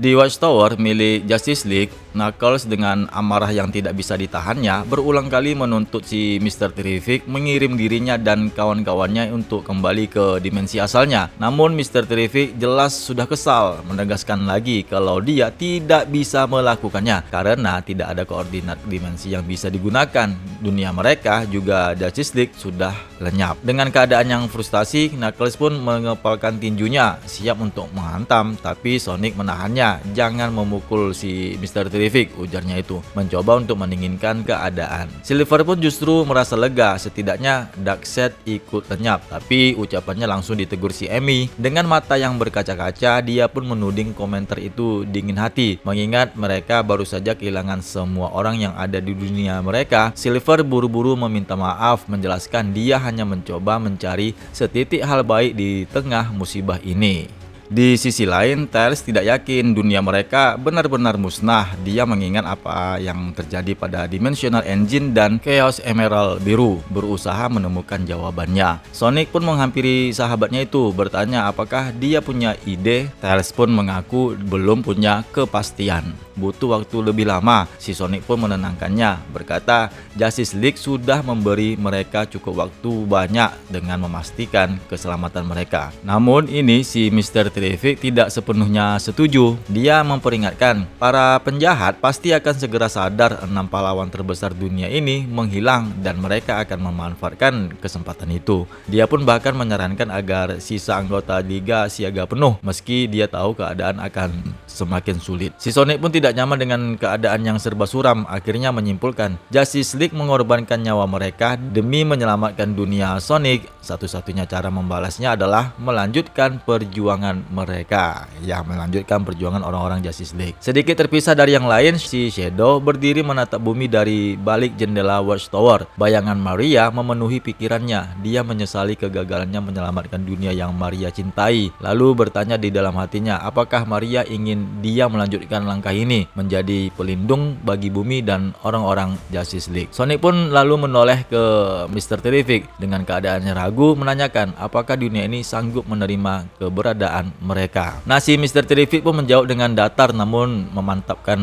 Di Watchtower milik Justice League, Knuckles dengan amarah yang tidak bisa ditahannya berulang kali menuntut si Mr. Terrific mengirim dirinya dan kawan-kawannya untuk kembali ke dimensi asalnya. Namun Mr. Terrific jelas sudah kesal, menegaskan lagi kalau dia tidak bisa melakukannya karena tidak ada koordinat dimensi yang bisa digunakan. Dunia mereka juga Justice League sudah lenyap. Dengan keadaan yang frustasi, Knuckles pun mengepalkan tinjunya siap untuk menghantam, tapi Sonic menahannya. Jangan memukul si Mr. Terrific, ujarnya itu, mencoba untuk mendinginkan keadaan. Silver pun justru merasa lega, setidaknya Darkseid ikut lenyap, tapi ucapannya langsung ditegur si Amy. Dengan mata yang berkaca-kaca, dia pun menuding komentar itu dingin hati, mengingat mereka baru saja kehilangan semua orang yang ada di dunia mereka. Silver buru-buru meminta maaf, menjelaskan dia hanya mencoba mencari setitik hal baik di tengah musibah ini. Di sisi lain, Tails tidak yakin dunia mereka benar-benar musnah. Dia mengingat apa yang terjadi pada Dimensional Engine dan Chaos Emerald biru, berusaha menemukan jawabannya. Sonic pun menghampiri sahabatnya itu, bertanya apakah dia punya ide. Tails pun mengaku belum punya kepastian. Butuh waktu lebih lama. Si Sonic pun menenangkannya, berkata Justice League sudah memberi mereka cukup waktu banyak dengan memastikan keselamatan mereka. Namun ini si Mr. Terrific tidak sepenuhnya setuju. Dia memperingatkan para penjahat pasti akan segera sadar 6 pahlawan terbesar dunia ini menghilang dan mereka akan memanfaatkan kesempatan itu. Dia pun bahkan menyarankan agar sisa anggota Liga siaga penuh meski dia tahu keadaan akan semakin sulit. Si Sonic pun tidak nyaman dengan keadaan yang serba suram, akhirnya menyimpulkan Justice League mengorbankan nyawa mereka demi menyelamatkan dunia Sonic. Satu-satunya cara membalasnya adalah melanjutkan perjuangan mereka, ya, melanjutkan perjuangan orang-orang Justice League. Sedikit terpisah dari yang lain, si Shadow berdiri menatap bumi dari balik jendela Watchtower. Bayangan Maria memenuhi pikirannya. Dia menyesali kegagalannya menyelamatkan dunia yang Maria cintai, lalu bertanya di dalam hatinya apakah Maria ingin dia melanjutkan langkah ini menjadi pelindung bagi bumi dan orang-orang Justice League. Sonic pun lalu menoleh ke Mr. Terrific dengan keadaannya ragu, menanyakan apakah dunia ini sanggup menerima keberadaan mereka. Nah, si Mr. Terrific pun menjawab dengan datar namun memantapkan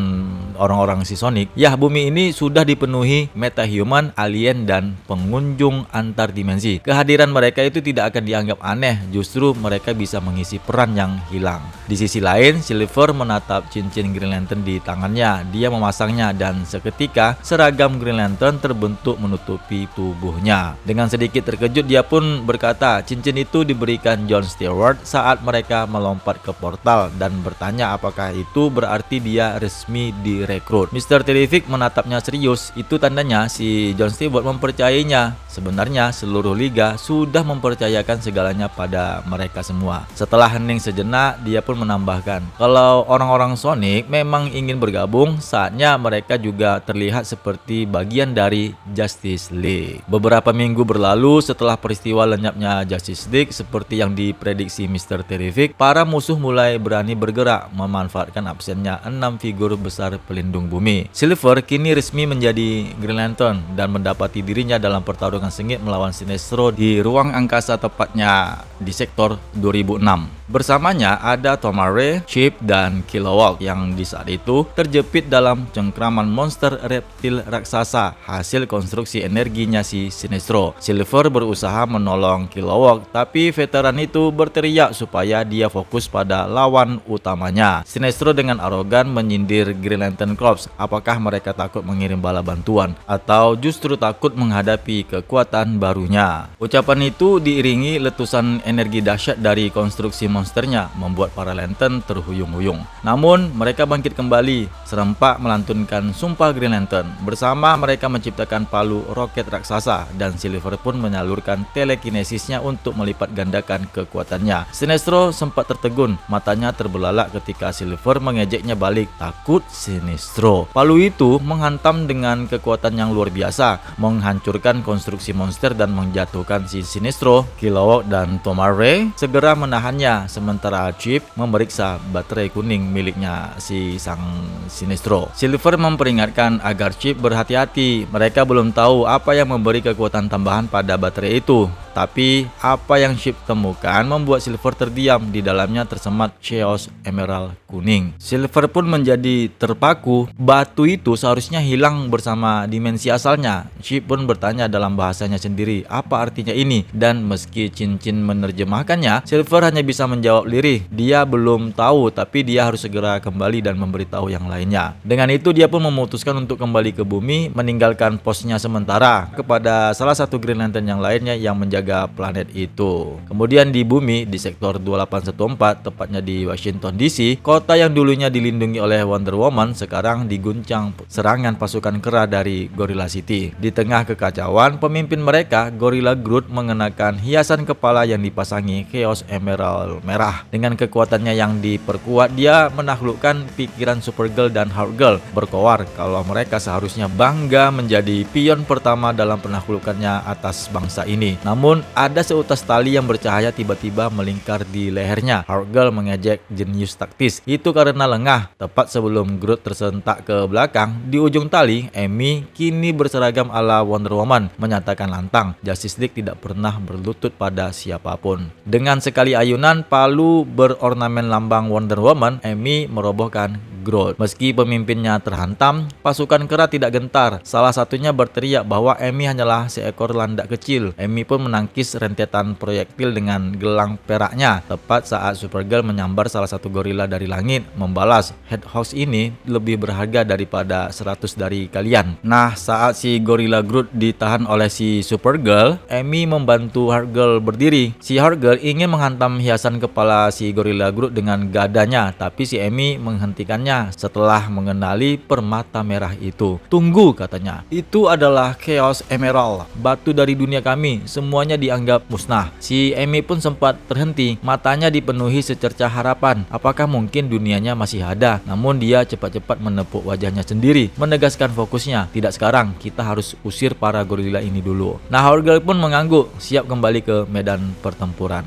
orang-orang si Sonic. Ya, bumi ini sudah dipenuhi metahuman, alien, dan pengunjung antar dimensi. Kehadiran mereka itu tidak akan dianggap aneh, justru mereka bisa mengisi peran yang hilang. Di sisi lain, Silver menatap cincin Green Lantern di tangannya. Dia memasangnya dan seketika seragam Green Lantern terbentuk menutupi tubuhnya. Dengan sedikit terkejut, dia pun berkata cincin itu diberikan John Stewart saat mereka melompat ke portal dan bertanya apakah itu berarti dia resmi direkrut. Mr. Terrific menatapnya serius. Itu tandanya si John Stewart mempercayainya. Sebenarnya seluruh liga sudah mempercayakan segalanya pada mereka semua. Setelah hening sejenak, dia pun menambahkan kalau orang-orang Sonic memang ingin bergabung, saatnya mereka juga terlihat seperti bagian dari Justice League. Beberapa minggu berlalu setelah peristiwa lenyapnya Justice League, seperti yang diprediksi Mr. Terrific, para musuh mulai berani bergerak memanfaatkan absennya 6 figur besar pelindung bumi. Silver kini resmi menjadi Green Lantern dan mendapati dirinya dalam pertarungan sengit melawan Sinestro di ruang angkasa, tepatnya di sektor 2006. Bersamanya ada Tomare, Chip, dan Kilowog yang di saat itu terjepit dalam cengkraman monster reptil raksasa hasil konstruksi energinya si Sinestro. Silver berusaha menolong Kilowog, tapi veteran itu berteriak supaya dia fokus pada lawan utamanya. Sinestro dengan arogan menyindir Green Lantern Corps. Apakah mereka takut mengirim bala bantuan atau justru takut menghadapi kekuatan barunya? Ucapan itu diiringi letusan energi dahsyat dari konstruksi monsternya, membuat para Lantern terhuyung-huyung. Namun mereka bangkit kembali, serempak melantunkan sumpah Green Lantern. Bersama mereka menciptakan palu roket raksasa dan Silver pun menyalurkan telekinesisnya untuk melipat gandakan kekuatannya. Sinestro sempat tertegun, matanya terbelalak ketika Silver mengejeknya balik. Takut Sinestro. Palu itu menghantam dengan kekuatan yang luar biasa, menghancurkan konstruksi monster dan menjatuhkan si Sinestro. Kilowog dan Tomare segera menahannya, sementara Chip memeriksa baterai kuning miliknya si sang Sinestro. Silver memperingatkan agar Chip berhati-hati. Mereka belum tahu apa yang memberi kekuatan tambahan pada baterai itu. Tapi apa yang Chip temukan membuat Silver terdiam. Di dalamnya tersemat Chaos Emerald kuning. Silver pun menjadi terpaku. Batu itu seharusnya hilang bersama dimensi asalnya. Chip pun bertanya dalam bahasanya sendiri, apa artinya ini? Dan meski cincin menerjemahkannya, Silver hanya bisa menjawab lirih. Dia belum tahu, tapi dia harus segera kembali dan memberitahu yang lainnya. Dengan itu dia pun memutuskan untuk kembali ke bumi, meninggalkan posnya sementara kepada salah satu Green Lantern yang lainnya yang menjaga planet itu. Kemudian di bumi, di sektor 2814, tepatnya di Washington DC, kota yang dulunya dilindungi oleh Wonder Woman sekarang diguncang serangan pasukan kera dari Gorilla City. Di tengah kekacauan, pemimpin mereka, Gorilla Groot, mengenakan hiasan kepala yang dipasangi Chaos Emerald merah. Dengan kekuatannya yang diperkuat, dia menaklukkan pikiran Supergirl dan Hawkgirl, berkoar kalau mereka seharusnya bangga menjadi pion pertama dalam penaklukannya atas bangsa ini. Namun, ada seutas tali yang bercahaya tiba-tiba melingkar di lehernya. Hawkgirl mengejek jenius taktis. Itu karena lengah. Tepat sebelum Groot tersentak ke belakang, di ujung tali, Amy kini berseragam ala Wonder Woman, menyatakan lantang, Justice League tidak pernah berlutut pada siapapun. Dengan sekali ayunan palu berornamen lambang Wonder Woman, Amy merobohkan Groot. Meski pemimpinnya terhantam, pasukan kera tidak gentar. Salah satunya berteriak bahwa Amy hanyalah seekor landak kecil. Amy pun menangkis rentetan proyektil dengan gelang peraknya. Tepat saat Supergirl menyambar salah satu gorila dari langit, membalas, Headhawks ini lebih berharga daripada 100 dari kalian. Nah, saat si Gorilla Groot ditahan oleh si Supergirl, Amy membantu Hawkgirl berdiri. Si Hawkgirl ingin menghantam hiasan kepala si Gorilla Groot dengan gadanya, tapi si Amy menghentikannya setelah mengenali permata merah itu. Tunggu, katanya. Itu adalah Chaos Emerald, batu dari dunia kami. Semuanya dianggap musnah. Si Amy pun sempat terhenti. Matanya dipenuhi secercah harapan. Apakah mungkin dunianya masih ada? Namun dia cepat-cepat menepuk wajahnya sendiri, menegaskan fokusnya. Tidak sekarang, kita harus usir para gorila ini dulu. Nah, Hawkgirl pun mengangguk, siap kembali ke medan pertempuran.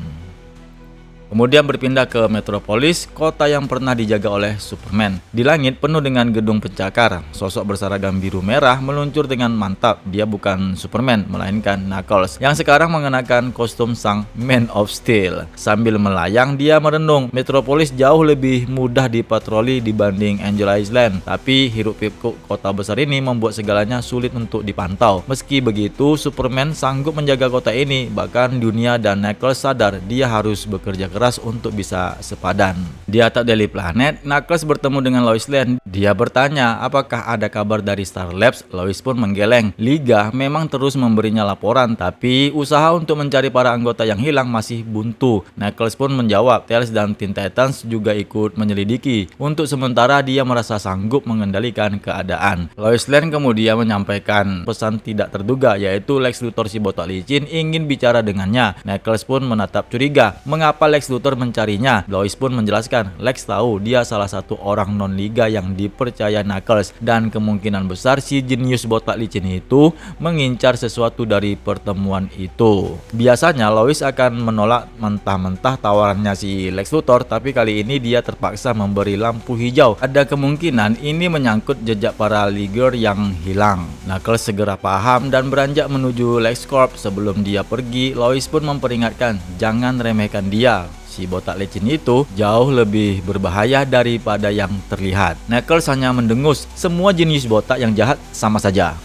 Kemudian berpindah ke Metropolis, kota yang pernah dijaga oleh Superman. Di langit penuh dengan gedung pencakar, sosok berseragam biru merah meluncur dengan mantap. Dia bukan Superman, melainkan Knuckles, yang sekarang mengenakan kostum sang Man of Steel. Sambil melayang, dia merenung, Metropolis jauh lebih mudah dipatroli dibanding Angel Island. Tapi hiruk-pikuk kota besar ini membuat segalanya sulit untuk dipantau. Meski begitu, Superman sanggup menjaga kota ini. Bahkan Dunia dan Knuckles sadar dia harus bekerja keras untuk bisa sepadan. Di atap Daily Planet, Knuckles bertemu dengan Lois Lane. Dia bertanya apakah ada kabar dari Star Labs. Lois pun menggeleng. Liga memang terus memberinya laporan, tapi usaha untuk mencari para anggota yang hilang masih buntu. Knuckles pun menjawab, Tails dan Teen Titans juga ikut menyelidiki. Untuk sementara dia merasa sanggup mengendalikan keadaan. Lois Lane kemudian menyampaikan pesan tidak terduga, yaitu Lex Luthor si botak licin ingin bicara dengannya. Knuckles pun menatap curiga, mengapa Lex Luthor mencarinya. Lois pun menjelaskan, Lex tahu dia salah satu orang non-liga yang dipercaya Knuckles, dan kemungkinan besar si jenius botak licin itu mengincar sesuatu dari pertemuan itu. Biasanya Lois akan menolak mentah-mentah tawarannya si Lex Luthor, tapi kali ini dia terpaksa memberi lampu hijau. Ada kemungkinan ini menyangkut jejak para Liger yang hilang. Knuckles segera paham dan beranjak menuju LexCorp. Sebelum dia pergi, Lois pun memperingatkan, jangan remehkan dia. Si botak licin itu jauh lebih berbahaya daripada yang terlihat. Knuckles hanya mendengus, semua jenis botak yang jahat sama saja.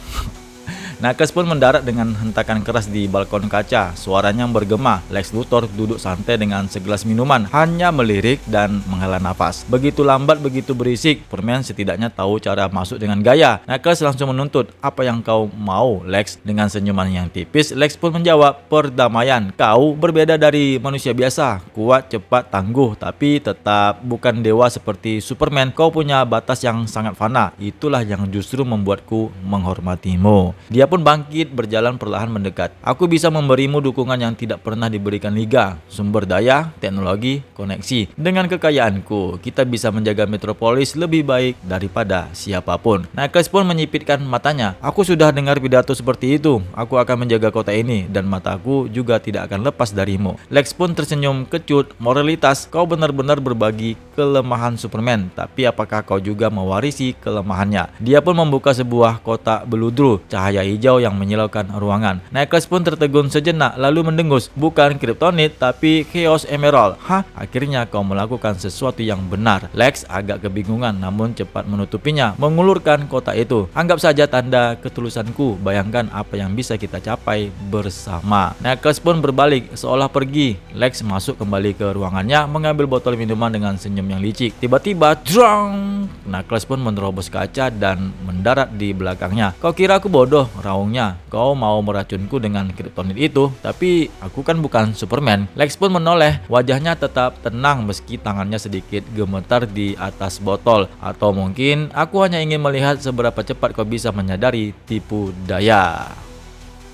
Knuckles pun mendarat dengan hentakan keras di balkon kaca. Suaranya bergema. Lex Luthor duduk santai dengan segelas minuman, hanya melirik dan menghela nafas. Begitu lambat, begitu berisik. Superman setidaknya tahu cara masuk dengan gaya. Knuckles langsung menuntut, apa yang kau mau, Lex? Dengan senyuman yang tipis, Lex pun menjawab, perdamaian. Kau berbeda dari manusia biasa, kuat, cepat, tangguh, tapi tetap bukan dewa seperti Superman. Kau punya batas yang sangat fana. Itulah yang justru membuatku menghormatimu. Dia pun bangkit, berjalan perlahan mendekat. Aku bisa memberimu dukungan yang tidak pernah diberikan Liga. Sumber daya, teknologi, koneksi. Dengan kekayaanku, kita bisa menjaga Metropolis lebih baik daripada siapapun. Knuckles pun menyipitkan matanya. Aku sudah dengar pidato seperti itu. Aku akan menjaga kota ini, dan mataku juga tidak akan lepas darimu. Lex pun tersenyum kecut. Moralitas, kau benar-benar berbagi kelemahan Superman, tapi apakah kau juga mewarisi kelemahannya? Dia pun membuka sebuah kotak beludru, cahaya hijau yang menyilaukan ruangan. Nicholas pun tertegun sejenak lalu mendengus, bukan Kryptonite tapi Chaos Emerald. Hah? Akhirnya kau melakukan sesuatu yang benar. Lex agak kebingungan namun cepat menutupinya, mengulurkan kotak itu. Anggap saja tanda ketulusanku, bayangkan apa yang bisa kita capai bersama. Nicholas pun berbalik seolah pergi. Lex masuk kembali ke ruangannya, mengambil botol minuman dengan senyum yang licik. Tiba-tiba, drong! Nicholas pun menerobos kaca dan mendarat di belakangnya. Kau kira aku bodoh? Raungnya. Kau mau meracunku dengan Kryptonite itu, tapi aku kan bukan Superman. Lex pun menoleh, wajahnya tetap tenang meski tangannya sedikit gemetar di atas botol. Atau mungkin aku hanya ingin melihat seberapa cepat kau bisa menyadari tipu daya.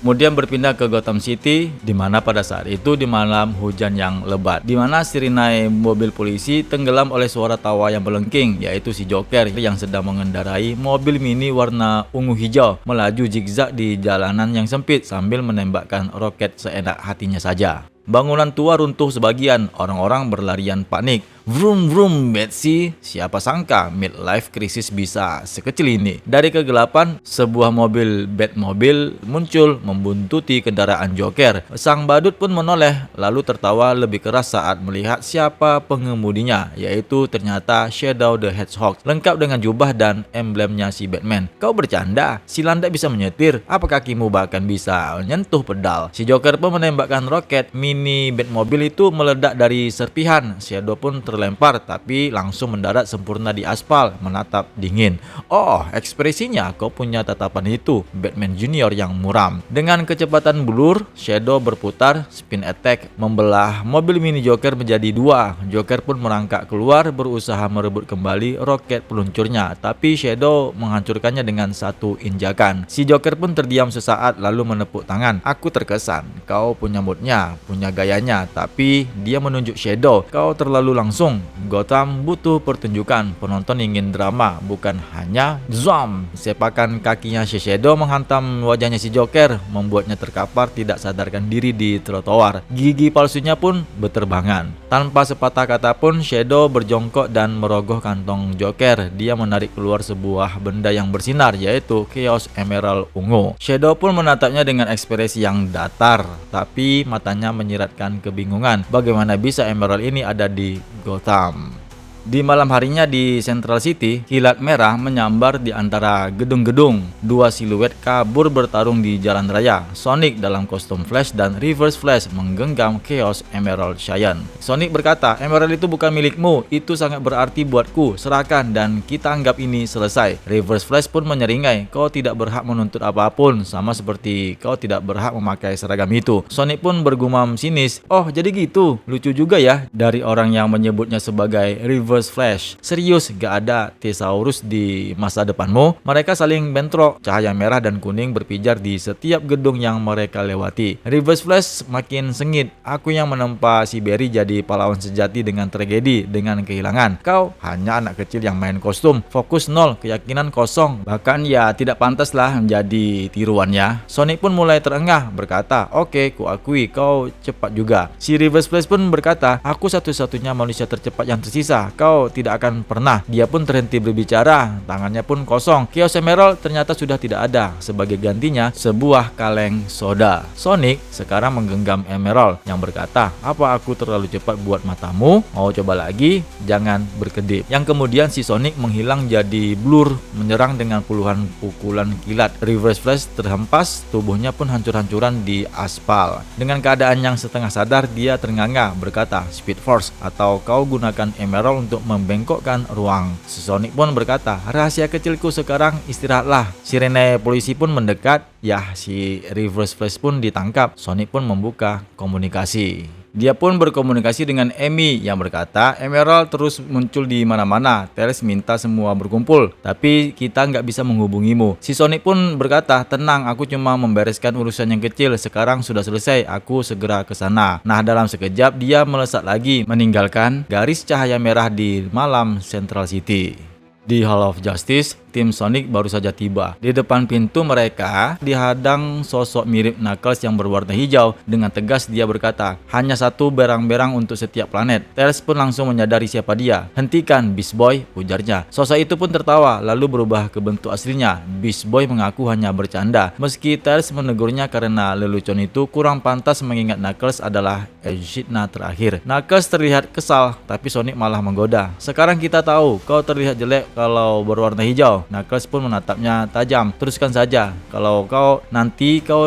Kemudian berpindah ke Gotham City, di mana pada saat itu di malam hujan yang lebat, di mana sirine mobil polisi tenggelam oleh suara tawa yang melengking, yaitu si Joker yang sedang mengendarai mobil mini warna ungu hijau, melaju zigzag di jalanan yang sempit sambil menembakkan roket seenak hatinya saja. Bangunan tua runtuh sebagian, orang-orang berlarian panik. Vroom vroom Betsy, siapa sangka midlife crisis bisa sekecil ini. Dari kegelapan, sebuah mobil Batmobile muncul membuntuti kendaraan Joker. Sang badut pun menoleh, lalu tertawa lebih keras saat melihat siapa pengemudinya, yaitu ternyata Shadow the Hedgehog, lengkap dengan jubah dan emblemnya si Batman. Kau bercanda? Si landak bisa menyetir, apa kakimu bahkan bisa menyentuh pedal? Si Joker pun menembakkan roket mini Batmobile itu meledak dari serpihan. Shadow pun terlempar tapi langsung mendarat sempurna di aspal, menatap dingin. Oh, ekspresinya kau punya tatapan itu, Batman Junior yang muram. Dengan kecepatan blur, Shadow berputar, spin attack, membelah mobil mini Joker menjadi dua. Joker pun merangkak keluar, berusaha merebut kembali roket peluncurnya, tapi Shadow menghancurkannya dengan satu injakan. Si Joker pun terdiam sesaat lalu menepuk tangan. Aku terkesan, kau punya moodnya, punya gayanya, tapi dia menunjuk Shadow. Kau terlalu langsung. Gotham butuh pertunjukan, penonton ingin drama, bukan hanya zoom. Sepakan kakinya si Shadow menghantam wajahnya si Joker, membuatnya terkapar tidak sadarkan diri di trotoar. Gigi palsunya pun berterbangan. Tanpa sepatah kata pun, Shadow berjongkok dan merogoh kantong Joker. Dia menarik keluar sebuah benda yang bersinar, yaitu Chaos Emerald ungu. Shadow pun menatapnya dengan ekspresi yang datar, tapi matanya menyiratkan kebingungan. Bagaimana bisa Emerald ini ada di Gotham? Di malam harinya di Central City, kilat merah menyambar di antara gedung-gedung. Dua siluet kabur bertarung di jalan raya. Sonic dalam kostum Flash dan Reverse Flash menggenggam Chaos Emerald Shine. Sonic berkata, Emerald itu bukan milikmu, itu sangat berarti buatku, serahkan dan kita anggap ini selesai. Reverse Flash pun menyeringai, kau tidak berhak menuntut apapun, sama seperti kau tidak berhak memakai seragam itu. Sonic pun bergumam sinis, oh jadi gitu, lucu juga ya dari orang yang menyebutnya sebagai Reverse Flash. Serius, gak ada Thesaurus di masa depanmu? Mereka saling bentrok, cahaya merah dan kuning berpijar di setiap gedung yang mereka lewati. Reverse Flash makin sengit, aku yang menempa si Barry jadi pahlawan sejati dengan tragedi, dengan kehilangan. Kau hanya anak kecil yang main kostum, fokus nol, keyakinan kosong, bahkan ya tidak pantaslah menjadi tiruannya. Sonic pun mulai terengah, berkata, oke, kuakui kau cepat juga. Si Reverse Flash pun berkata, aku satu-satunya manusia tercepat yang tersisa, kau tidak akan pernah. Dia pun terhenti berbicara, tangannya pun kosong. Chaos Emerald ternyata sudah tidak ada. Sebagai gantinya, sebuah kaleng soda. Sonic sekarang menggenggam Emerald yang berkata, apa aku terlalu cepat buat matamu? Mau coba lagi? Jangan berkedip. Yang kemudian si Sonic menghilang jadi blur, menyerang dengan puluhan pukulan kilat. Reverse Flash terhempas, tubuhnya pun hancur-hancuran di aspal. Dengan keadaan yang setengah sadar, dia ternganga berkata, Speed Force, atau kau gunakan Emerald untuk membengkokkan ruang. Sonic pun berkata, rahasia kecilku sekarang istirahatlah. Sirene polisi pun mendekat. Ya, si Reverse Flash pun ditangkap. Sonic pun membuka komunikasi. Dia pun berkomunikasi dengan Amy yang berkata, Emerald terus muncul di mana-mana. Teres minta semua berkumpul, tapi kita nggak bisa menghubungimu. Si Sonic pun berkata, tenang, aku cuma membereskan urusan yang kecil. Sekarang sudah selesai, aku segera ke sana. Nah, dalam sekejap dia melesat lagi, meninggalkan garis cahaya merah di malam Central City. Di Hall of Justice, tim Sonic baru saja tiba. Di depan pintu mereka dihadang sosok mirip Knuckles yang berwarna hijau. Dengan tegas dia berkata, hanya satu berang-berang untuk setiap planet. Tails pun langsung menyadari siapa dia. Hentikan Beast Boy, ujarnya. Sosok itu pun tertawa lalu berubah ke bentuk aslinya. Beast Boy mengaku hanya bercanda. Meski Tails menegurnya karena lelucon itu kurang pantas mengingat Knuckles adalah Echidna terakhir. Knuckles terlihat kesal, tapi Sonic malah menggoda. Sekarang kita tahu kau terlihat jelek kalau berwarna hijau. Knuckles pun menatapnya tajam. Teruskan saja. Kalau kau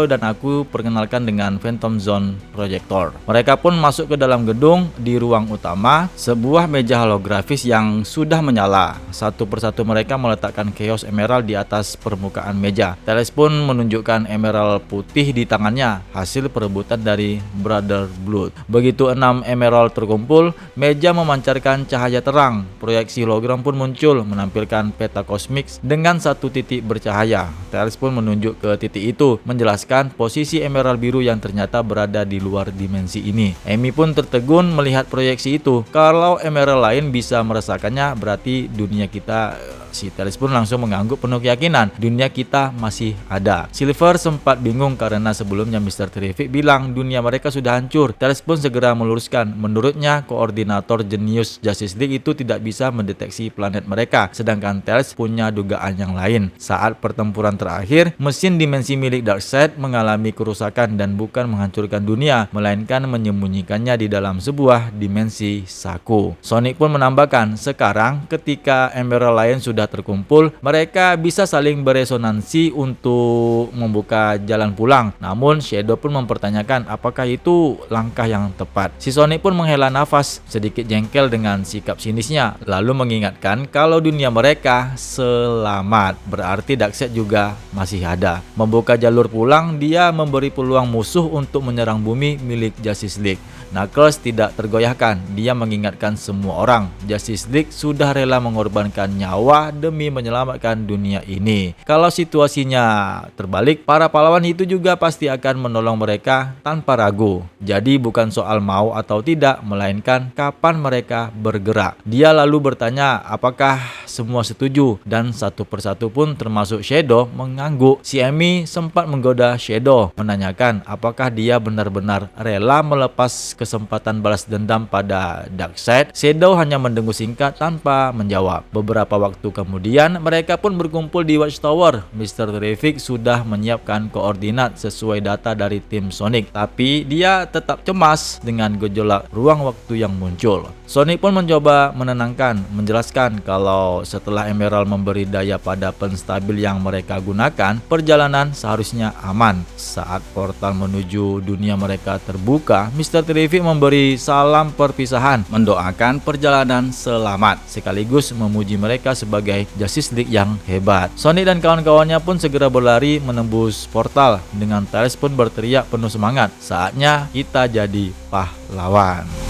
dan aku perkenalkan dengan Phantom Zone Projector. Mereka pun masuk ke dalam gedung. Di ruang utama, sebuah meja holografis yang sudah menyala. Satu persatu mereka meletakkan Chaos Emerald di atas permukaan meja. Tails pun menunjukkan emerald putih di tangannya, hasil perebutan dari Brother Blood. Begitu 6 emerald terkumpul, meja memancarkan cahaya terang. Proyeksi hologram pun muncul menampilkan peta kosmik dengan satu titik bercahaya. Tails pun menunjuk ke titik itu, menjelaskan posisi emerald biru yang ternyata berada di luar dimensi ini. Amy pun tertegun melihat proyeksi itu. Kalau emerald lain bisa merasakannya, berarti dunia kita. Si Tails pun langsung mengangguk penuh keyakinan, dunia kita masih ada. Silver sempat bingung karena sebelumnya Mr. Terrific bilang dunia mereka sudah hancur. Tails pun segera meluruskan, menurutnya koordinator jenius Justice League itu tidak bisa mendeteksi planet mereka, sedangkan Tails punya dugaan yang lain. Saat pertempuran terakhir, mesin dimensi milik Darkseid mengalami kerusakan dan bukan menghancurkan dunia, melainkan menyembunyikannya di dalam sebuah dimensi saku. Sonic pun menambahkan, sekarang ketika emerald lain sudah terkumpul, mereka bisa saling beresonansi untuk membuka jalan pulang. Namun Shadow pun mempertanyakan apakah itu langkah yang tepat. Si Sonic pun menghela nafas, sedikit jengkel dengan sikap sinisnya, lalu mengingatkan kalau dunia mereka selamat, berarti Darkseid juga masih ada. Membuka jalur pulang, dia memberi peluang musuh untuk menyerang bumi milik Justice League. Knuckles tidak tergoyahkan, dia mengingatkan semua orang, Justice League sudah rela mengorbankan nyawa demi menyelamatkan dunia ini. Kalau situasinya terbalik, para pahlawan itu juga pasti akan menolong mereka tanpa ragu. Jadi bukan soal mau atau tidak, melainkan kapan mereka bergerak. Dia lalu bertanya apakah semua setuju, dan satu persatu pun termasuk Shadow mengangguk. Si Amy sempat menggoda Shadow, menanyakan apakah dia benar-benar rela melepas kesempatan balas dendam pada Darkseid. Shadow hanya mendengus singkat tanpa menjawab. Beberapa waktu kemudian mereka pun berkumpul di Watchtower. Mr. Terrific sudah menyiapkan koordinat sesuai data dari tim Sonic, tapi dia tetap cemas dengan gejolak ruang waktu yang muncul. Sonic pun mencoba menenangkan, menjelaskan kalau setelah Emerald memberi daya pada penstabil yang mereka gunakan, perjalanan seharusnya aman. Saat portal menuju dunia mereka terbuka, Mr. Terrific memberi salam perpisahan, mendoakan perjalanan selamat, sekaligus memuji mereka sebagai Justice League yang hebat. Sonic dan kawan-kawannya pun segera berlari menembus portal, dengan Tails pun berteriak penuh semangat, saatnya kita jadi pahlawan.